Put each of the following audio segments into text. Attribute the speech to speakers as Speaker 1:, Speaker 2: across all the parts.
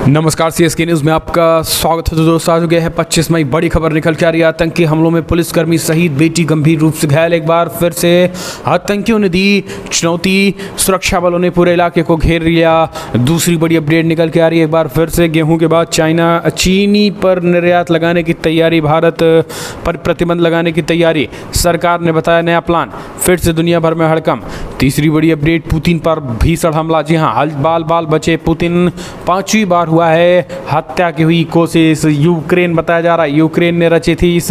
Speaker 1: नमस्कार, CSK news में आपका स्वागत है। तो दोस्तों, आज हो गया है 25 मई। बड़ी खबर निकल के आ रही है। आतंकी हमलों में पुलिसकर्मी शहीद, बेटी गंभीर रूप से घायल। एक बार फिर से आतंकियों ने दी चुनौती, सुरक्षा बलों ने पूरे इलाके को घेर लिया। दूसरी बड़ी अपडेट निकल के आ रही है। एक बार फिर से गेहूं के बाद चीनी पर निर्यात लगाने की तैयारी, भारत पर प्रतिबंध लगाने की तैयारी। सरकार ने बताया नया प्लान, फिर से दुनिया भर में हड़कंप। तीसरी बड़ी अपडेट, पुतिन पर भीषण हमला। जी हाँ, बाल बाल बचे पुतिन। 5वीं बार हुआ है हत्या की हुई कोशिश। यूक्रेन बताया जा रहा है, यूक्रेन ने रची थी इस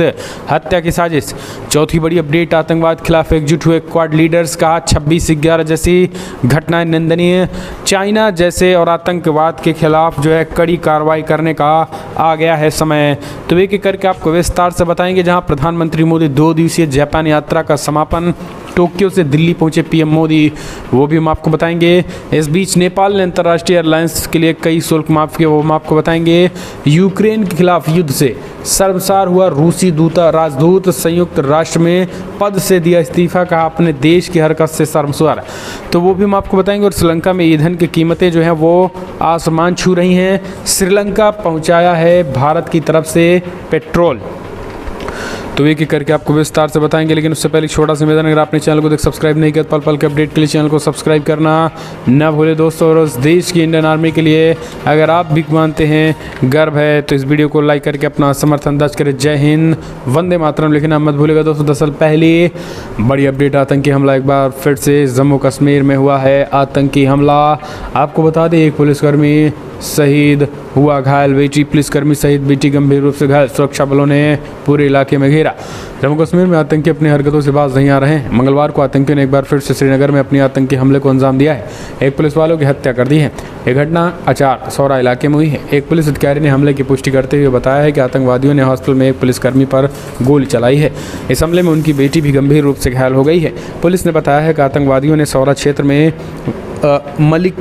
Speaker 1: हत्या की साजिश। चौथी बड़ी अपडेट, आतंकवाद खिलाफ एकजुट हुए क्वाड लीडर्स, कहा 26/11 जैसी घटनाएं निंदनीय। चाइना जैसे और आतंकवाद के खिलाफ जो है कड़ी कार्रवाई करने का आ गया है समय। तो एक एक करके आपको विस्तार से बताएंगे। जहां प्रधानमंत्री मोदी 2 दिवसीय जापान यात्रा का समापन, टोक्यो से दिल्ली पहुंचे पीएम मोदी, वो भी हम आपको बताएंगे। इस बीच नेपाल ने अंतर्राष्ट्रीय एयरलाइंस के लिए कई शुल्क माफ किए, वो हम आपको बताएंगे। यूक्रेन के खिलाफ युद्ध से शर्मसार हुआ रूसी राजदूत, संयुक्त राष्ट्र में पद से दिया इस्तीफा, कहा अपने देश की हरकत से शर्मसार, तो वो भी हम आपको बताएंगे। और श्रीलंका में ईंधन की कीमतें जो हैं वो आसमान छू रही हैं। श्रीलंका पहुंचाया है भारत की तरफ से पेट्रोल, तो एक एक करके आपको विस्तार से बताएंगे। लेकिन उससे पहले छोटा सा निवेदन, अगर आपने चैनल को सब्सक्राइब नहीं किया, पल पल के अपडेट के लिए चैनल को सब्सक्राइब करना न भूले दोस्तों। और उस देश की इंडियन आर्मी के लिए अगर आप भी मानते हैं, गर्व है, तो इस वीडियो को लाइक करके अपना समर्थन दर्ज करें। जय हिंद, वंदे मातरम लिखना मत भूलेगा दोस्तों। दरअसल पहली बड़ी अपडेट, आतंकी हमला एक बार फिर से जम्मू कश्मीर में हुआ है आतंकी हमला। आपको बता दें, एक पुलिसकर्मी शहीद हुआ, घायल बेटी, पुलिसकर्मी शहीद, बेटी गंभीर रूप से घायल। सुरक्षा बलों ने पूरे इलाके में घेरा। जम्मू कश्मीर में आतंकी अपनी हरकतों से बाज नहीं आ रहे हैं। मंगलवार को आतंकियों ने एक बार फिर से श्रीनगर में अपनी आतंकी हमले को अंजाम दिया है। एक पुलिस वालों की हत्या कर दी है। यह घटना अचार सौरा इलाके में हुई है। एक पुलिस अधिकारी ने हमले की पुष्टि करते हुए बताया है कि आतंकवादियों ने हॉस्टल में एक पुलिसकर्मी पर गोली चलाई है। इस हमले में उनकी बेटी भी गंभीर रूप से घायल हो गई है। पुलिस ने बताया है कि आतंकवादियों ने सौरा क्षेत्र में मलिक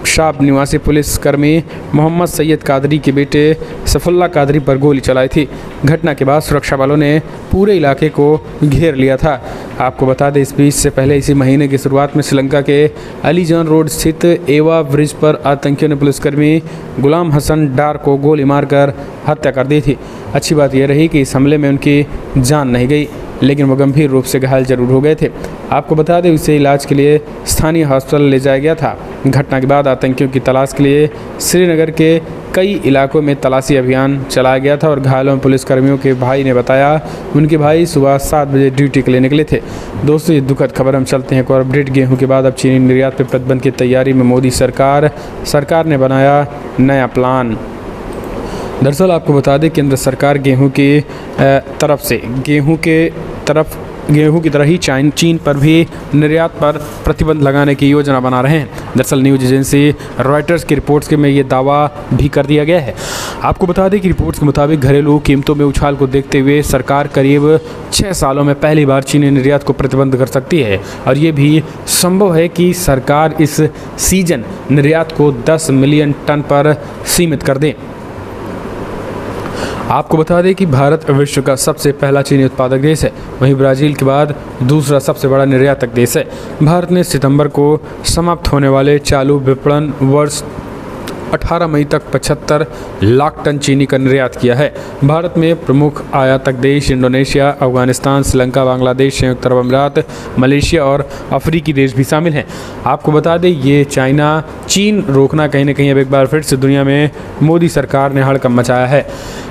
Speaker 1: शाब निवासी पुलिसकर्मी मोहम्मद सैयद कादरी के बेटे सफुल्ला कादरी पर गोली चलाई थी। घटना के बाद सुरक्षा बलों ने पूरे इलाके को घेर लिया था। आपको बता दें, इस बीच से पहले इसी महीने की शुरुआत में श्रीलंका के अलीजान रोड स्थित एवा ब्रिज पर आतंकियों ने पुलिसकर्मी गुलाम हसन डार को गोली मारकर हत्या कर दी थी। अच्छी बात यह रही कि इस हमले में उनकी जान नहीं गई, लेकिन वो गंभीर रूप से घायल जरूर हो गए थे। आपको बता दें, उसे इलाज के लिए स्थानीय हॉस्पिटल ले जाया गया था। घटना के बाद आतंकियों की तलाश के लिए श्रीनगर के कई इलाकों में तलाशी अभियान चलाया गया था। और घायलों पुलिसकर्मियों के भाई ने बताया, उनके भाई सुबह 7 बजे ड्यूटी के लिए निकले थे। दोस्तों, ये दुखद खबर हम चलते हैं एक और अपडेट। गेहूं के बाद अब चीनी निर्यात पर प्रतिबंध की तैयारी में मोदी सरकार ने बनाया नया प्लान। दरअसल आपको बता दें, केंद्र सरकार गेहूं की तरह ही चीन पर भी निर्यात पर प्रतिबंध लगाने की योजना बना रहे हैं। दरअसल न्यूज एजेंसी रॉयटर्स की रिपोर्ट्स में ये दावा भी कर दिया गया है। आपको बता दें कि रिपोर्ट्स के मुताबिक घरेलू कीमतों में उछाल को देखते हुए सरकार करीब 6 सालों में पहली बार चीनी निर्यात को प्रतिबंध कर सकती है। और ये भी संभव है कि सरकार इस सीजन निर्यात को 10 मिलियन टन पर सीमित कर दे। आपको बता दें कि भारत विश्व का सबसे पहला चीनी उत्पादक देश है, वहीं ब्राज़ील के बाद दूसरा सबसे बड़ा निर्यातक देश है। भारत ने सितंबर को समाप्त होने वाले चालू विपणन वर्ष 18 मई तक 75 लाख टन चीनी का निर्यात किया है। भारत में प्रमुख आयातक देश इंडोनेशिया, अफगानिस्तान, श्रीलंका, बांग्लादेश, संयुक्त अरब अमीरात, मलेशिया और अफ्रीकी देश भी शामिल हैं। आपको बता दें, ये चीन रोकना कहीं ना कहीं अब एक बार फिर से दुनिया में मोदी सरकार ने हड़कंप मचाया है।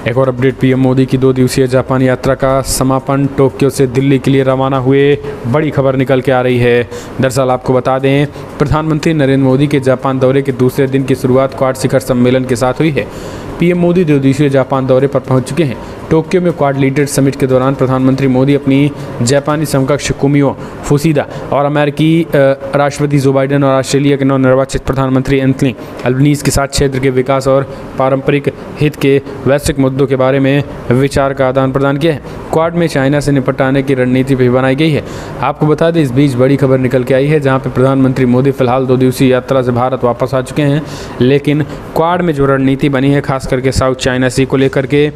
Speaker 1: एक और अपडेट, पीएम मोदी की 2 दिवसीय जापान यात्रा का समापन, टोक्यो से दिल्ली के लिए रवाना हुए, बड़ी खबर निकल के आ रही है। दरअसल आपको बता दें, प्रधानमंत्री नरेंद्र मोदी के जापान दौरे के दूसरे दिन की शुरुआत क्वाड शिखर सम्मेलन के साथ हुई है। पीएम मोदी 2 दिवसीय जापान दौरे पर पहुंच चुके हैं। टोक्यो में क्वाड लीडर समिट के दौरान प्रधानमंत्री मोदी अपनी जापानी समकक्ष कुमियो फुसीदा और अमेरिकी राष्ट्रपति जो बाइडेन और ऑस्ट्रेलिया के नवनिर्वाचित प्रधानमंत्री एंथनी अल्बनीज़ के साथ क्षेत्र के विकास और पारंपरिक हित के वैश्विक मुद्दों के बारे में विचार का आदान प्रदान किया है। क्वाड में चाइना से निपटाने की रणनीति भी बनाई गई है। आपको बता दें, इस बीच बड़ी खबर निकल के आई है, जहां पर प्रधानमंत्री मोदी फिलहाल 2 दिवसीय यात्रा से भारत वापस आ चुके हैं। लेकिन क्वाड में जो रणनीति बनी है, खास करके साउथ चाइना सी को लेकर के,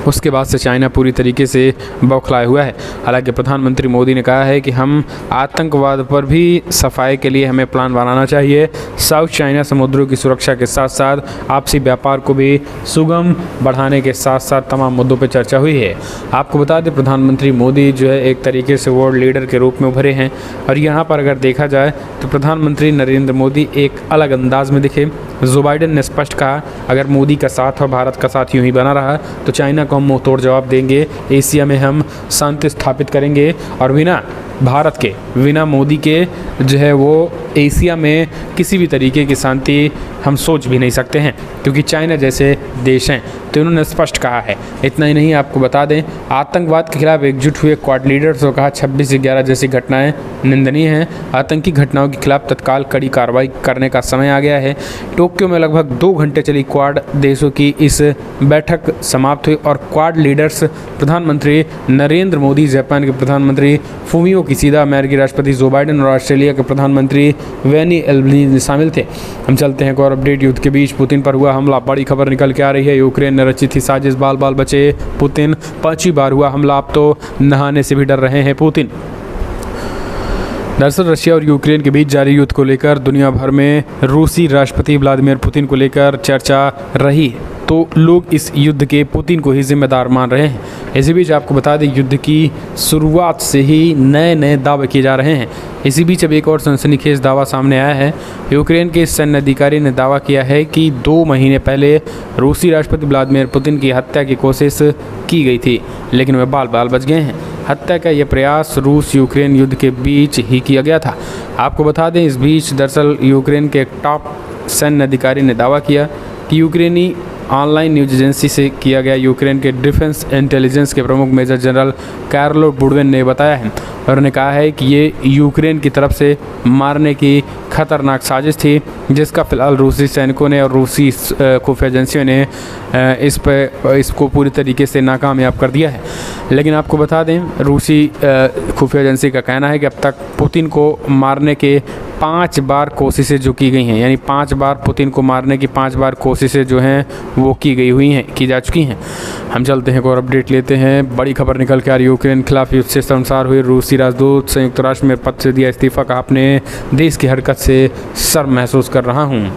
Speaker 1: उसके बाद से चाइना पूरी तरीके से बौखलाया हुआ है। हालांकि प्रधानमंत्री मोदी ने कहा है कि हम आतंकवाद पर भी सफाई के लिए हमें प्लान बनाना चाहिए। साउथ चाइना समुद्रों की सुरक्षा के साथ साथ आपसी व्यापार को भी सुगम बढ़ाने के साथ साथ तमाम मुद्दों पर चर्चा हुई है। आपको बता दें प्रधानमंत्री मोदी जो है एक तरीके से वर्ल्ड लीडर के रूप में उभरे हैं और यहाँ पर अगर देखा जाए तो प्रधानमंत्री नरेंद्र मोदी एक अलग अंदाज में दिखे। जो बाइडेन ने स्पष्ट कहा अगर मोदी का साथ और भारत का साथ यूं ही बना रहा तो चाइना को हम मुंह तोड़ जवाब देंगे, एशिया में हम शांति स्थापित करेंगे और बिना भारत के, बिना मोदी के जो है वो एशिया में किसी भी तरीके की शांति हम सोच भी नहीं सकते हैं क्योंकि चाइना जैसे देश हैं। तो उन्होंने स्पष्ट कहा है। इतना ही नहीं, आपको बता दें आतंकवाद के खिलाफ एकजुट हुए क्वाड लीडर्स को कहा 26/11 जैसी घटनाएं निंदनीय हैं। आतंकी घटनाओं के खिलाफ तत्काल कड़ी कार्रवाई करने का समय आ गया है। टोक्यो में लगभग 2 घंटे चली क्वाड देशों की इस बैठक समाप्त हुई और क्वाड लीडर्स प्रधानमंत्री नरेंद्र मोदी, जापान के प्रधानमंत्री फूमियो किशिदा, अमेरिकी राष्ट्रपति जो बाइडेन और ऑस्ट्रेलिया के प्रधानमंत्री वेनी एल्बनीज़ शामिल थे। हम चलते हैं एक और अपडेट। युद्ध के बीच पुतिन पर हुआ हमला, बड़ी खबर निकल के आ रही है। यूक्रेन ने रची थी साजिश, बाल बाल बचे पुतिन, 5वीं बार हुआ हमला, अब तो नहाने से भी डर रहे हैं पुतिन। दरअसल रशिया और यूक्रेन के बीच जारी युद्ध को लेकर दुनिया भर में रूसी राष्ट्रपति व्लादिमीर पुतिन को लेकर चर्चा रही, तो लोग इस युद्ध के पुतिन को ही जिम्मेदार मान रहे हैं। इसी बीच आपको बता दें युद्ध की शुरुआत से ही नए नए दावे किए जा रहे हैं। इसी बीच अब एक और सनसनीखेज दावा सामने आया है। यूक्रेन के सैन्य अधिकारी ने दावा किया है कि 2 महीने पहले रूसी राष्ट्रपति व्लादिमीर पुतिन की हत्या की कोशिश की गई थी, लेकिन वे बाल बाल बच गए हैं। हत्या का यह प्रयास रूस यूक्रेन युद्ध के बीच ही किया गया था। आपको बता दें इस बीच दरअसल यूक्रेन के एक टॉप सैन्य अधिकारी ने दावा किया कि यूक्रेनी ऑनलाइन न्यूज एजेंसी से किया गया। यूक्रेन के डिफेंस इंटेलिजेंस के प्रमुख मेजर जनरल कार्लो बुडवेन ने बताया है और उन्होंने कहा है कि ये यूक्रेन की तरफ से मारने की खतरनाक साजिश थी, जिसका फिलहाल रूसी सैनिकों ने और रूसी खुफिया एजेंसियों ने इसको पूरी तरीके से नाकामयाब कर दिया है। लेकिन आपको बता दें रूसी खुफिया एजेंसी का कहना है कि अब तक पुतिन को मारने के 5 बार कोशिशें जो की गई हैं, यानी 5 बार पुतिन को मारने की 5 बार कोशिशें जो हैं वो की जा चुकी हैं। हम चलते हैं और अपडेट लेते हैं। बड़ी खबर निकल के आ रही है। यूक्रेन के खिलाफ युद्ध से शर्मसार हुए रूसी राजदूत, संयुक्त राष्ट्र में पद से दिया इस्तीफा, कहा अपने देश की हरकत से शर्म महसूस कर रहा हूँ।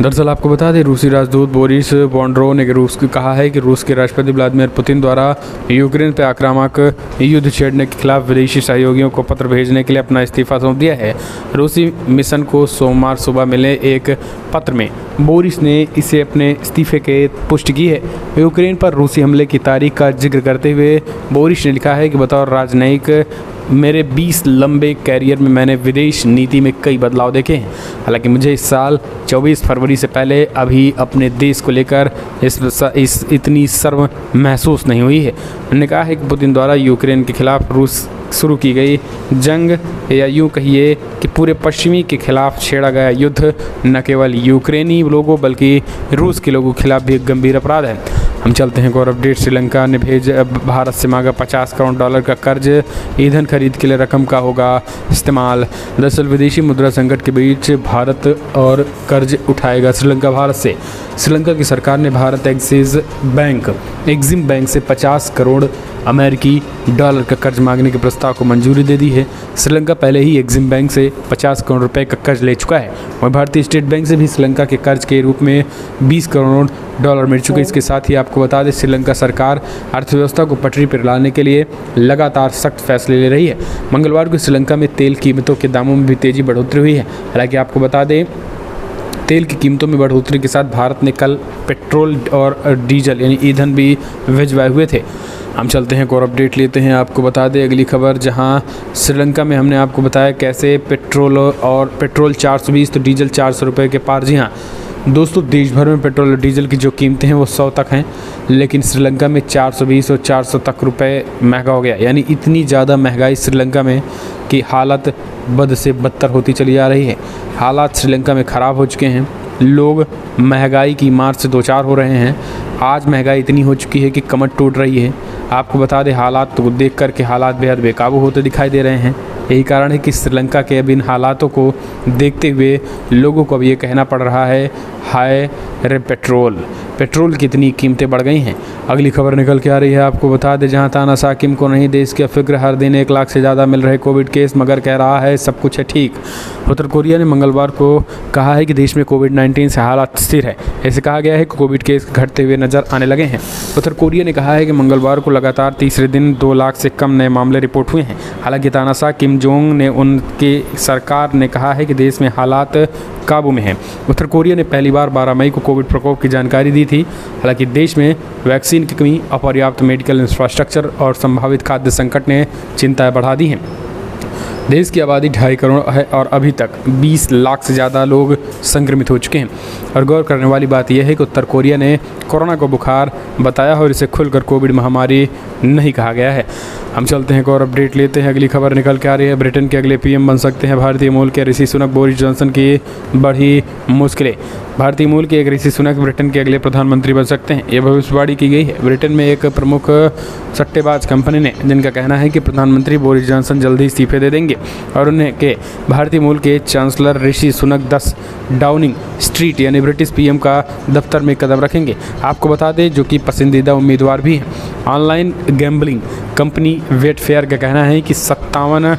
Speaker 1: दरअसल आपको बता दें रूसी राजदूत बोरिस बॉन्ड्रो ने रूस को कहा है कि रूस के राष्ट्रपति व्लादिमीर पुतिन द्वारा यूक्रेन पर आक्रामक युद्ध छेड़ने के खिलाफ विदेशी सहयोगियों को पत्र भेजने के लिए अपना इस्तीफा सौंप दिया है। रूसी मिशन को सोमवार सुबह मिले एक पत्र में बोरिस ने इसे अपने इस्तीफे के पुष्टि की है। यूक्रेन पर रूसी हमले की तारीख का जिक्र करते हुए बोरिस ने लिखा है कि बतौर राजनयिक मेरे 20 लंबे कैरियर में मैंने विदेश नीति में कई बदलाव देखे हैं। हालांकि मुझे इस साल 24 फरवरी से पहले अभी अपने देश को लेकर इस इतनी शर्म महसूस नहीं हुई है। उन्होंने कहा है कि पुतिन द्वारा यूक्रेन के खिलाफ रूस शुरू की गई जंग, या यूँ कहिए कि पूरे पश्चिमी के खिलाफ छेड़ा गया युद्ध न केवल यूक्रेनी लोगों बल्कि रूस के लोगों के खिलाफ भी एक गंभीर अपराध है। हम चलते हैं और अपडेट। श्रीलंका ने भारत से मांगा $50 करोड़ का कर्ज, ईंधन खरीद के लिए रकम का होगा इस्तेमाल। दरअसल विदेशी मुद्रा संकट के बीच भारत और कर्ज उठाएगा श्रीलंका भारत से। श्रीलंका की सरकार ने भारत एग्जिम बैंक से $50 करोड़ अमेरिकी डॉलर का कर्ज मांगने के प्रस्ताव को मंजूरी दे दी है। श्रीलंका पहले ही एग्जिम बैंक से $50 करोड़ रुपए का कर्ज ले चुका है और भारतीय स्टेट बैंक से भी श्रीलंका के कर्ज के रूप में $20 करोड़ मिल चुके। इसके साथ ही आपको बता दें श्रीलंका सरकार अर्थव्यवस्था को पटरी पर लाने के लिए लगातार सख्त फैसले ले रही है। मंगलवार को श्रीलंका में तेल कीमतों के दामों में भी तेजी बढ़ोतरी हुई है। हालांकि आपको बता दें तेल की कीमतों में बढ़ोतरी के साथ भारत ने कल पेट्रोल और डीजल यानी ईंधन भी भिजवाए हुए थे। हम चलते हैं और अपडेट लेते हैं। आपको बता दें अगली खबर, जहां श्रीलंका में हमने आपको बताया कैसे पेट्रोल 420 तो डीजल 400 रुपये के पार। जी हाँ दोस्तों, देश भर में पेट्रोल और डीजल की जो कीमतें हैं वो 100 तक हैं, लेकिन श्रीलंका में 420 और 400 तक रुपए महंगा हो गया। यानी इतनी ज़्यादा महंगाई श्रीलंका में कि हालत बद से बदतर होती चली जा रही है। हालात श्रीलंका में ख़राब हो चुके हैं, लोग महंगाई की मार से दो चार हो रहे हैं। आज महंगाई इतनी हो चुकी है कि कमर टूट रही है। आपको बता दें हालात को देख कर के हालात बेहद बेकाबू होते दिखाई दे रहे हैं। यही कारण है कि श्रीलंका के अब इन हालातों को देखते हुए लोगों को अब ये कहना पड़ रहा है हाय रे पेट्रोल। पेट्रोल की इतनी कीमतें बढ़ गई हैं। अगली खबर निकल के आ रही है, आपको बता दें जहां तानाशाह किम को नहीं देश की फिक्र, हर दिन 1 लाख से ज़्यादा मिल रहे कोविड केस मगर कह रहा है सब कुछ है ठीक। उत्तर कोरिया ने मंगलवार को कहा है कि देश में कोविड-19 से हालात स्थिर है। ऐसे कहा गया है कि कोविड केस घटते हुए नजर आने लगे हैं। उत्तर कोरिया ने कहा है कि मंगलवार को लगातार तीसरे दिन 2 लाख से कम नए मामले रिपोर्ट हुए हैं। हालांकि तानाशाह किम जोंग ने उनकी सरकार ने कहा है कि देश में हालात काबू में हैं। उत्तर कोरिया ने पहली बार 12 मई को कोविड प्रकोप की जानकारी दी थी। हालांकि देश में वैक्सीन की कमी, अपर्याप्त मेडिकल इंफ्रास्ट्रक्चर और संभावित खाद्य संकट ने चिंताएं बढ़ा दी हैं। देश की आबादी 2.5 करोड़ है और अभी तक 20 लाख से ज़्यादा लोग संक्रमित हो चुके हैं। और गौर करने वाली बात यह है कि उत्तर कोरिया ने कोरोना को बुखार बताया और इसे खुलकर कोविड महामारी नहीं कहा गया है। हम चलते हैं एक और अपडेट लेते हैं। अगली खबर निकल के आ रही है, ब्रिटेन के अगले पीएम बन सकते हैं भारतीय मूल के ऋषि सुनक, बोरिस जॉनसन की बढ़ी मुश्किलें। भारतीय मूल के एक ऋषि सुनक ब्रिटेन के अगले प्रधानमंत्री बन सकते हैं, ये भविष्यवाणी की गई है। ब्रिटेन में एक प्रमुख सट्टेबाज कंपनी ने, जिनका कहना है कि प्रधानमंत्री बोरिस जॉनसन जल्द ही इस्तीफे दे देंगे और उन्हें के भारतीय मूल के chancellor Rishi Sunak 10 Downing street यानी ब्रिटिश पीएम का दफ्तर में कदम रखेंगे। आपको बता दें जो कि पसंदीदा उम्मीदवार भी हैं। ऑनलाइन गैम्बलिंग कंपनी वेटफेयर का कहना है कि 57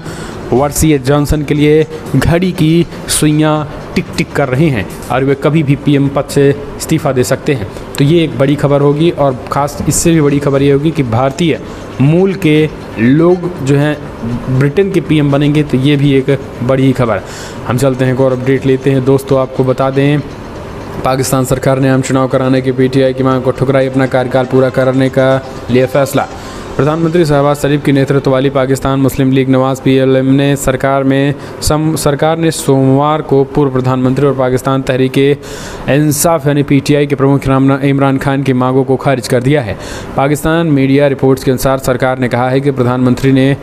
Speaker 1: वर्षीय जॉनसन के लिए घड़ी की सुइयां टिक टिक कर रही हैं और वे कभी भी पीएम पद से इस्तीफा दे सकते हैं। तो ये एक बड़ी खबर होगी और ख़ास इससे भी बड़ी खबर ये होगी कि भारतीय मूल के लोग जो हैं ब्रिटेन के पीएम बनेंगे, तो ये भी एक बड़ी खबर। हम चलते हैं एक और अपडेट लेते हैं। दोस्तों आपको बता दें, पाकिस्तान सरकार ने आम चुनाव कराने की पीटीआई की मांग को ठुकराई, अपना कार्यकाल पूरा करने का लिया फैसला। प्रधानमंत्री शहबाज शरीफ की नेतृत्व वाली पाकिस्तान मुस्लिम लीग नवाज पीएलएम ने सरकार ने सोमवार को पूर्व प्रधानमंत्री और पाकिस्तान तहरीक-ए-इंसाफ यानी पीटीआई के प्रमुख इमरान खान की मांगों को खारिज कर दिया है। पाकिस्तान मीडिया रिपोर्ट्स के अनुसार सरकार ने कहा है कि प्रधानमंत्री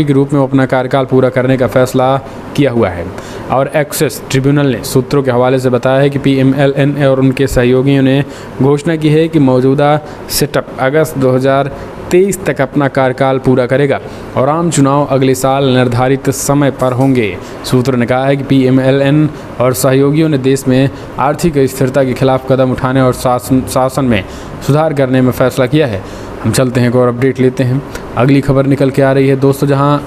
Speaker 1: के रूप में अपना कार्यकाल पूरा करने का फैसला किया हुआ है। और एक्सेस ट्रिब्यूनल ने सूत्रों के हवाले से बताया है कि पीएमएलएन और उनके सहयोगियों ने घोषणा की है कि मौजूदा सेटअप अगस्त 2023 तक अपना कार्यकाल पूरा करेगा और आम चुनाव अगले साल निर्धारित समय पर होंगे। सूत्रों ने कहा है कि पीएमएलएन और सहयोगियों ने देश में आर्थिक स्थिरता के खिलाफ कदम उठाने और शासन में सुधार करने में फैसला किया है। हम चलते हैं एक और अपडेट लेते हैं। अगली खबर निकल के आ रही है दोस्तों, जहां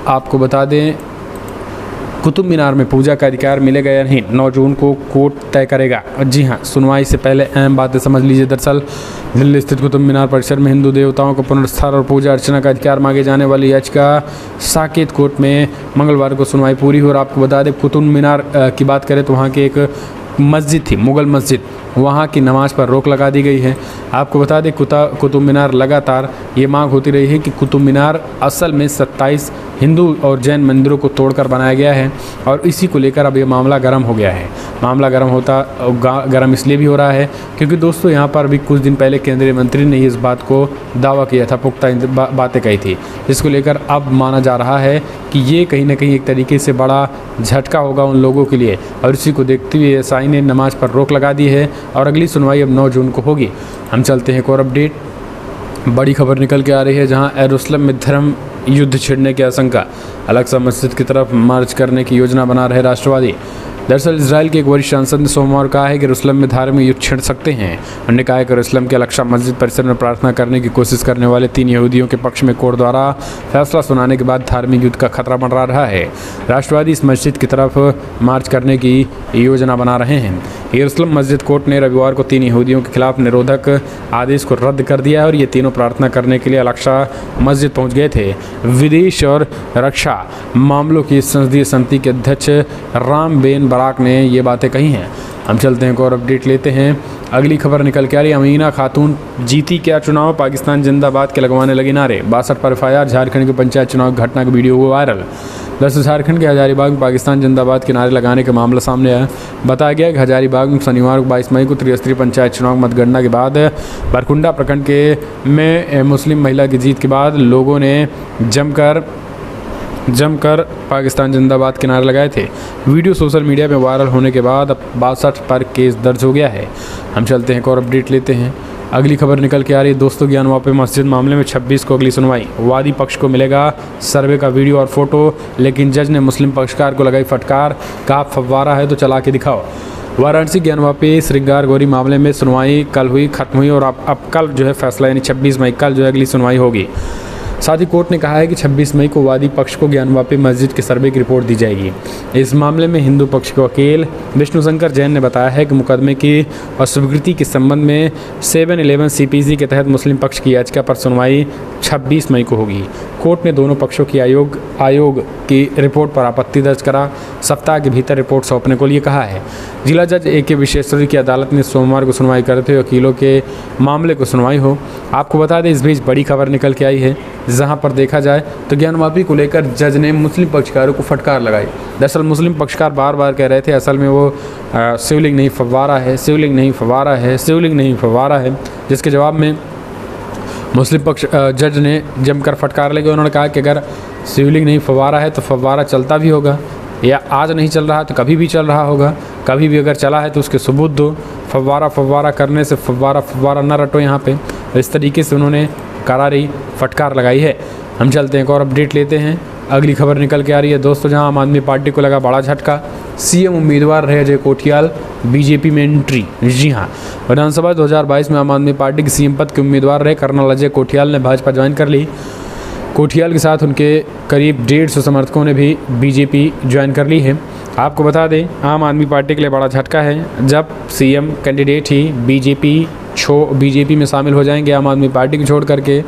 Speaker 1: आपको बता दें कुतुब मीनार में पूजा का अधिकार मिलेगा या नहीं, 9 जून को कोर्ट तय करेगा। जी हाँ, सुनवाई से पहले अहम बातें समझ लीजिए। दरअसल दिल्ली स्थित कुतुब मीनार परिसर में हिंदू देवताओं को पुनरुत्थान और पूजा अर्चना का अधिकार मांगे जाने वाली याचिका साकेत कोर्ट में मंगलवार को सुनवाई पूरी हुई। और आपको बता दें कुतुब मीनार की बात करें तो वहाँ की एक मस्जिद थी, मुग़ल मस्जिद, वहाँ की नमाज पर रोक लगा दी गई है। आपको बता दें कुतुब मीनार लगातार ये मांग होती रही है कि कुतुब मीनार असल में 27 हिंदू और जैन मंदिरों को तोड़कर बनाया गया है और इसी को लेकर अब ये मामला गर्म हो गया है। मामला गर्म इसलिए भी हो रहा है क्योंकि दोस्तों यहाँ पर भी कुछ दिन पहले केंद्रीय मंत्री ने इस बात को दावा किया था, पुख्ता बातें कही थी, जिसको लेकर अब माना जा रहा है कि ये कहीं ना कहीं एक तरीके से बड़ा झटका होगा उन लोगों के लिए। और इसी को देखते हुए एसआई ने नमाज पर रोक लगा दी है और अगली सुनवाई अब 9 जून को होगी। हम चलते हैं एक और अपडेट। बड़ी खबर निकल के आ रही है, जहां यरूशलेम में धर्म युद्ध छिड़ने की आशंका, अल-अक्सा मस्जिद की तरफ मार्च करने की योजना बना रहे राष्ट्रवादी। दरअसल इजराइल के एक वरिष्ठ सांसद ने सोमवार कहा है कि यरूशलेम में धार्मिक युद्ध छिड़ सकते हैं। उन्होंने कहा है कि यरूशलेम के अल-अक्सा मस्जिद परिसर में प्रार्थना करने की कोशिश करने वाले 3 यहूदियों के पक्ष में कोर्ट द्वारा फैसला सुनाने के बाद धार्मिक युद्ध का खतरा मंडरा रहा है। राष्ट्रवादी इस मस्जिद की तरफ मार्च करने की योजना बना रहे हैं। यरूशलेम मस्जिद कोर्ट ने रविवार को 3 यहूदियों के खिलाफ निरोधक आदेश को रद्द कर दिया और ये तीनों प्रार्थना करने के लिए अल-अक्सा मस्जिद पहुंच गए थे। विदेश और रक्षा मामलों की संसदीय समिति के अध्यक्ष राम बेन बराक ने ये बातें कही हैं। हम चलते हैं एक और अपडेट लेते हैं। अगली खबर निकल के आ रही है, अमीना खातून जीती क्या चुनाव, पाकिस्तान जिंदाबाद के लगवाने लगे नारे, 62 पर एफआईआर, झारखंड के पंचायत चुनाव की घटना का वीडियो हुआ वायरल। दरअसल झारखंड के हजारीबाग में पाकिस्तान जिंदाबाद के नारे लगाने का मामला सामने आया। बताया गया कि हजारीबाग में शनिवार को 22 मई को त्रिस्तरीय पंचायत चुनाव मतगणना के बाद बरकुंडा प्रखंड में मुस्लिम महिला की जीत के बाद लोगों ने जमकर पाकिस्तान जिंदाबाद के नारे लगाए थे। वीडियो सोशल मीडिया में वायरल होने के बाद अब 62 पर केस दर्ज हो गया है। हम चलते हैं एक और अपडेट लेते हैं। अगली खबर निकल के आ रही है दोस्तों, ज्ञानवापी मस्जिद मामले में 26 को अगली सुनवाई, वादी पक्ष को मिलेगा सर्वे का वीडियो और फोटो, लेकिन जज ने मुस्लिम पक्षकार को लगाई फटकार, कहा फव्वारा है तो चला के दिखाओ। वाराणसी ज्ञानवापी श्रृंगार गौरी मामले में सुनवाई कल हुई, खत्म हुई और अब कल जो है फैसला यानी 26 मई कल जो है अगली सुनवाई होगी। साथ ही कोर्ट ने कहा है कि 26 मई को वादी पक्ष को ज्ञानवापी मस्जिद के सर्वे की रिपोर्ट दी जाएगी। इस मामले में हिंदू पक्ष के वकील विष्णु शंकर जैन ने बताया है कि मुकदमे की अस्वीकृति के संबंध में 711 CPC के तहत मुस्लिम पक्ष की याचिका पर सुनवाई 26 मई को होगी। कोर्ट ने दोनों पक्षों की आयोग की रिपोर्ट पर आपत्ति दर्ज करा सप्ताह के भीतर रिपोर्ट सौंपने को लिए कहा है। जिला जज AK विश्वेश्वरी की अदालत ने सोमवार को सुनवाई करते हुए वकीलों के मामले को सुनवाई हो। आपको बता दें, इस बीच बड़ी खबर निकल के आई है, जहां पर देखा जाए तो ज्ञानवापी को लेकर जज ने मुस्लिम पक्षकारों को फटकार लगाई। दरअसल मुस्लिम पक्षकार बार बार कह रहे थे असल में वो शिवलिंग नहीं फव्वारा है, शिवलिंग नहीं फव्वारा है, शिवलिंग नहीं फव्वारा है, जिसके जवाब में मुस्लिम पक्ष जज ने जमकर फटकार लगे। उन्होंने कहा कि अगर शिवलिंग नहीं फव्वारा है तो फव्वारा चलता भी होगा, या आज नहीं चल रहा तो कभी भी चल रहा होगा, कभी भी अगर चला है तो उसके सबूत दो। फव्वारा करने से फव्वारा न रटो यहाँ पे। इस तरीके से उन्होंने करारी फटकार लगाई है। हम चलते हैं एक और अपडेट लेते हैं। अगली खबर निकल के आ रही है दोस्तों, जहां आम आदमी पार्टी को लगा बड़ा झटका। CM उम्मीदवार रहे अजय कोठियाल BJP में एंट्री। जी हां, विधानसभा 2022 में आम आदमी पार्टी के CM पद के उम्मीदवार रहे कर्नल अजय कोठियाल ने भाजपा ज्वाइन कर ली। कोठियाल के साथ उनके करीब 150 समर्थकों ने भी BJP ज्वाइन कर ली है। आपको बता दें, आम आदमी पार्टी के लिए बड़ा झटका है। जब CM कैंडिडेट ही BJP में शामिल हो जाएंगे आम आदमी पार्टी को छोड़ करके,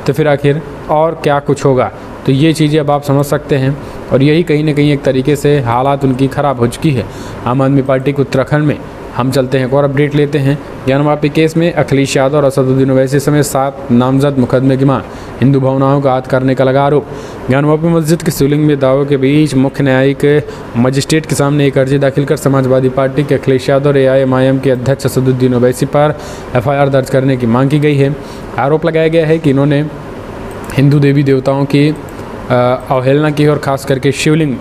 Speaker 1: तो फिर आखिर और क्या कुछ होगा। तो ये चीज़ें अब आप समझ सकते हैं, और यही कहीं ना कहीं एक तरीके से हालात उनकी ख़राब हो चुकी है आम आदमी पार्टी को उत्तराखंड में। हम चलते हैं एक और अपडेट लेते हैं। ज्ञानवापी केस में अखिलेश यादव और असदुद्दीन ओवैसी समेत 7 नामजद मुकदमे की मां। हिंदू भावनाओं का आहत करने का लगा आरोप। ज्ञानवापी मस्जिद के शिवलिंग में दावों के बीच मुख्य न्यायिक मजिस्ट्रेट के सामने एक अर्जी दाखिल कर समाजवादी पार्टी के अखिलेश यादव और AIMIM के अध्यक्ष असदुद्दीन ओवैसी पर FIR दर्ज करने की मांग की गई है। आरोप लगाया गया है कि इन्होंने हिंदू देवी देवताओं की अवहेलना की और ख़ास करके शिवलिंग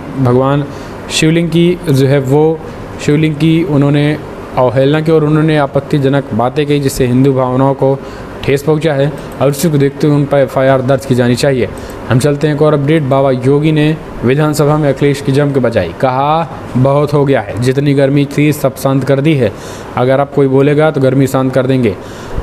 Speaker 1: की उन्होंने अवहेलना की और उन्होंने आपत्तिजनक बातें कही, जिससे हिंदू भावनाओं को ठेस पहुंचा है और उसी को देखते हुए उन पर FIR दर्ज की जानी चाहिए। हम चलते हैं एक और अपडेट। बाबा योगी ने विधानसभा में अखिलेश की जम के बजाई, कहा बहुत हो गया है, जितनी गर्मी थी सब शांत कर दी है, अगर आप कोई बोलेगा तो गर्मी शांत कर देंगे।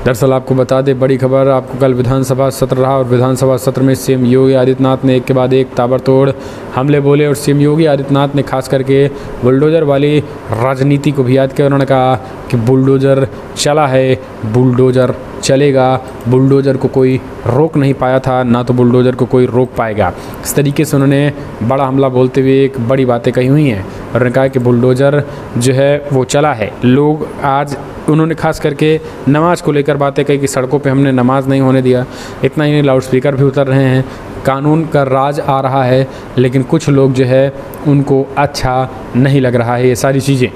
Speaker 1: दरअसल आपको बता दें, बड़ी खबर, आपको कल विधानसभा सत्र रहा और विधानसभा सत्र में CM योगी आदित्यनाथ ने एक के बाद एक ताबड़तोड़ हमले बोले और CM योगी आदित्यनाथ ने खास करके बुलडोज़र वाली राजनीति को भी याद किया। उन्होंने कहा कि बुलडोज़र चला है, बुलडोज़र चलेगा, बुलडोज़र को कोई रोक नहीं पाया था, ना तो बुलडोज़र को कोई रोक पाएगा। इस तरीके से उन्होंने बड़ा हमला बोलते हुए एक बड़ी बातें कही हुई हैं और उन्होंने कहा कि बुलडोज़र जो है वो चला है। लोग आज उन्होंने खास करके नमाज को लेकर बातें कही कि सड़कों पे हमने नमाज नहीं होने दिया। इतना ही नहीं, लाउड स्पीकर भी उतर रहे हैं, कानून का राज आ रहा है, लेकिन कुछ लोग जो है उनको अच्छा नहीं लग रहा है ये सारी चीज़ें।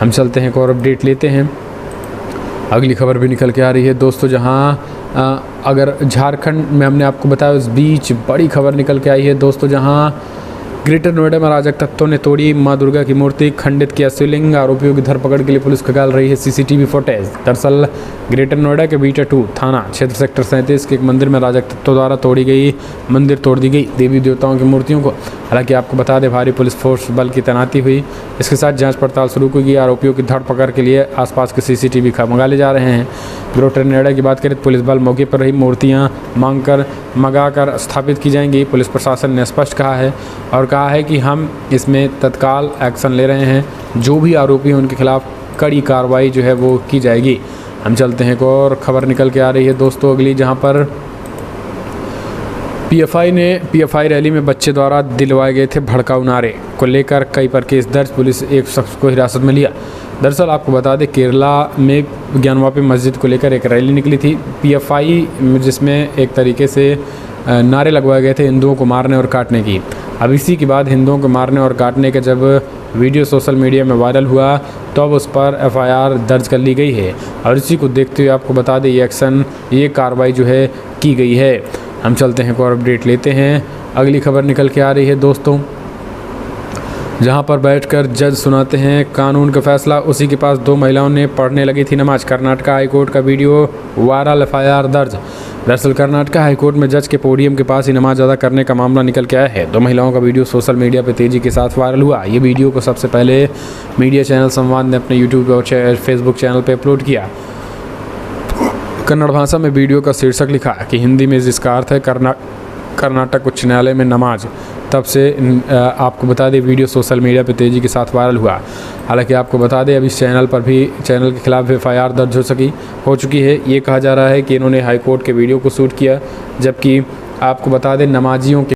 Speaker 1: हम चलते हैं एक और अपडेट लेते हैं। अगली खबर भी निकल के आ रही है दोस्तों, जहां अगर झारखंड में हमने आपको बताया, उस बीच बड़ी खबर निकल के आई है दोस्तों, जहां ग्रेटर नोएडा में अराजक तत्वों ने तोड़ी मां दुर्गा की मूर्ति, खंडित किया शिवलिंग। आरोपियों की धरपकड़ के लिए पुलिस खंगाल रही है CCTV फुटेज। दरअसल ग्रेटर नोएडा के बीटा 2 थाना क्षेत्र सेक्टर 37 के एक मंदिर में अराजक तत्वों द्वारा तोड़ दी गई देवी देवताओं की मूर्तियों को। हालांकि आपको बता दें, भारी पुलिस फोर्स बल की तैनाती हुई। इसके साथ जाँच पड़ताल शुरू की गई। आरोपियों की धरपकड़ के लिए आसपास के CCTV खंगाले जा रहे हैं। ग्रेटर नोएडा की बात करें तो पुलिस बल मौके पर रही, मूर्तियाँ मंगाकर स्थापित की जाएंगी। पुलिस प्रशासन ने स्पष्ट कहा है और कहा है कि हम इसमें तत्काल एक्शन ले रहे हैं, जो भी आरोपी हैं उनके खिलाफ कड़ी कार्रवाई जो है वो की जाएगी। हम चलते हैं, एक और खबर निकल के आ रही है दोस्तों अगली, जहां पर PFI रैली में बच्चे द्वारा दिलवाए गए थे भड़काऊ नारे को लेकर कई पर केस दर्ज। पुलिस एक शख्स को हिरासत में लिया। दरअसल आपको बता दें, केरला में ज्ञानवापी मस्जिद को लेकर एक रैली निकली थी PFI, जिसमें एक तरीके से नारे लगवाए गए थे हिंदुओं को मारने और काटने की। अब इसी के बाद हिंदुओं को मारने और काटने का जब वीडियो सोशल मीडिया में वायरल हुआ तो अब उस पर FIR दर्ज कर ली गई है और इसी को देखते हुए आपको बता दें ये कार्रवाई जो है की गई है। हम चलते हैं, एक और अपडेट लेते हैं। अगली खबर निकल के आ रही है दोस्तों, जहां पर बैठकर जज सुनाते हैं कानून का फैसला। उसी के पास 2 महिलाओं ने पढ़ने लगी थी नमाज। कर्नाटक हाईकोर्ट का वीडियो वायरल, FIR दर्ज। दरअसल कर्नाटक हाईकोर्ट में जज के पोडियम के पास ही नमाज अदा करने का मामला निकल के आया है। 2 महिलाओं का वीडियो सोशल मीडिया पर तेज़ी के साथ वायरल हुआ। ये वीडियो को सबसे पहले मीडिया चैनल संवाद ने अपने यूट्यूब और फेसबुक चैनल पर अपलोड किया। कन्नड़ भाषा में वीडियो का शीर्षक लिखा कि हिंदी में जिसका अर्थ है कर्नाटक उच्च न्यायालय में नमाज। तब से आपको बता दें वीडियो सोशल मीडिया पर तेज़ी के साथ वायरल हुआ। हालांकि आपको बता दें अब इस चैनल के खिलाफ FIR दर्ज हो चुकी है। ये कहा जा रहा है कि इन्होंने हाईकोर्ट के वीडियो को शूट किया, जबकि आपको बता दें नमाजियों के